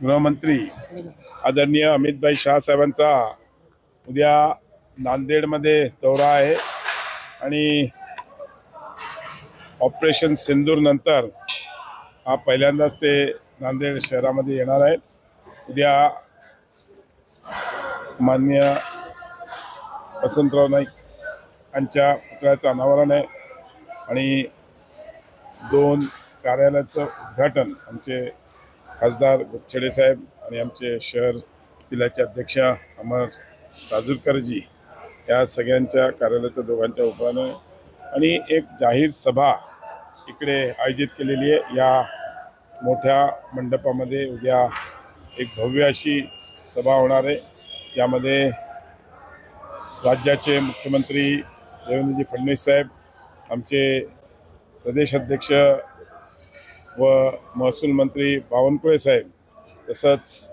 गृहमंत्री आदरणीय अमितभाई शाह साहेबांचा उद्या नांदेडमध्ये दौरा आहे आणि ऑपरेशन सिंदूर नंतर हा पहिल्यांदाच ते नांदेड शहरामध्ये येणार आहेत। उद्या माननीय वसंतराव नाईक यांच्या पुतळ्याचं अनावरण आहे आणि 2 कार्यालयाचं उद्घाटन आमचे खासदार गोपछडे साहेब आणि आमचे शहर जिल्ह्याचे अध्यक्ष अमर राजूरकरजी या सगळ्यांच्या कार्यालयाच्या दोघांच्या उपक्रमाने आणि एक जाहीर सभा इकडे आयोजित केलेली आहे। या मोठ्या मंडपामध्ये उद्या एक भव्य अशी सभा होणार आहे। यामध्ये राज्याचे मुख्यमंत्री देवेंद्रजी फडणवीस साहेब, आमचे प्रदेश अध्यक्ष व महसूल मंत्री बावनकुळे साहेब, तसंच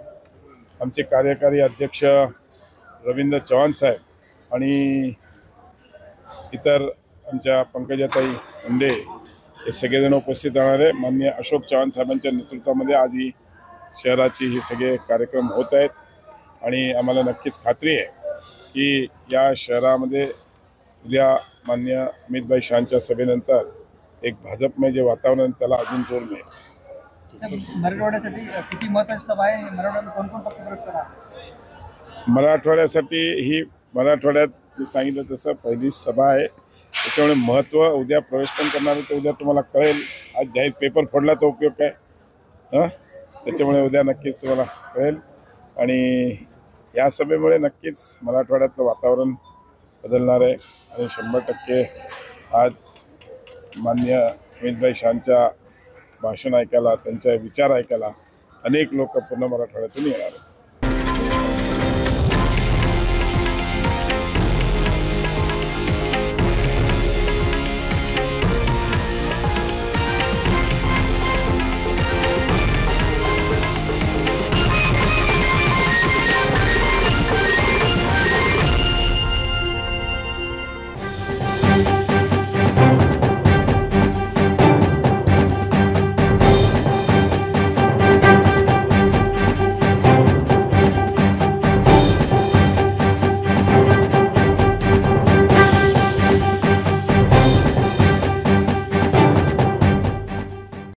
आमचे कार्यकारी अध्यक्ष रवींद्र चव्हाण साहेब आणि इतर आमच्या पंकजाताई मुंडे हे सगळेजण उपस्थित राहणार आहे। माननीय अशोक चव्हाण साहेबांच्या नेतृत्वामध्ये आज ही शहराची हे सगळे कार्यक्रम होत आहेत आणि आम्हाला नक्कीच खात्री आहे की या शहरामध्ये उद्या माननीय अमितभाई शाहांच्या सभेनंतर एक भाजपमय जे वातावरण त्याला अजून जोर मिळेल। मराठवाड्यासाठी किती महत्त्वाची सभा आहे? मराठवाड्यात कोण पक्षप्रवेश करणार? मराठवाड्यात मी सांगितलं तसं पहिली सभा आहे, त्याच्यामुळे महत्त्व उद्या प्रवेश पण करणार आहे ते उद्या तुम्हाला कळेल। आज जाहीर पेपर फोडला तर उपयोग काय? त्याच्यामुळे उद्या नक्कीच तुम्हाला कळेल आणि या सभेमुळे नक्कीच मराठवाड्यातलं वातावरण बदलणार आहे आणि 100% आज माननीय अमितभाई शाहांच्या भाषण ऐकायला, त्यांचे विचार ऐकायला अनेक लोक पूर्ण मराठवाड्यातून येणार आहेत।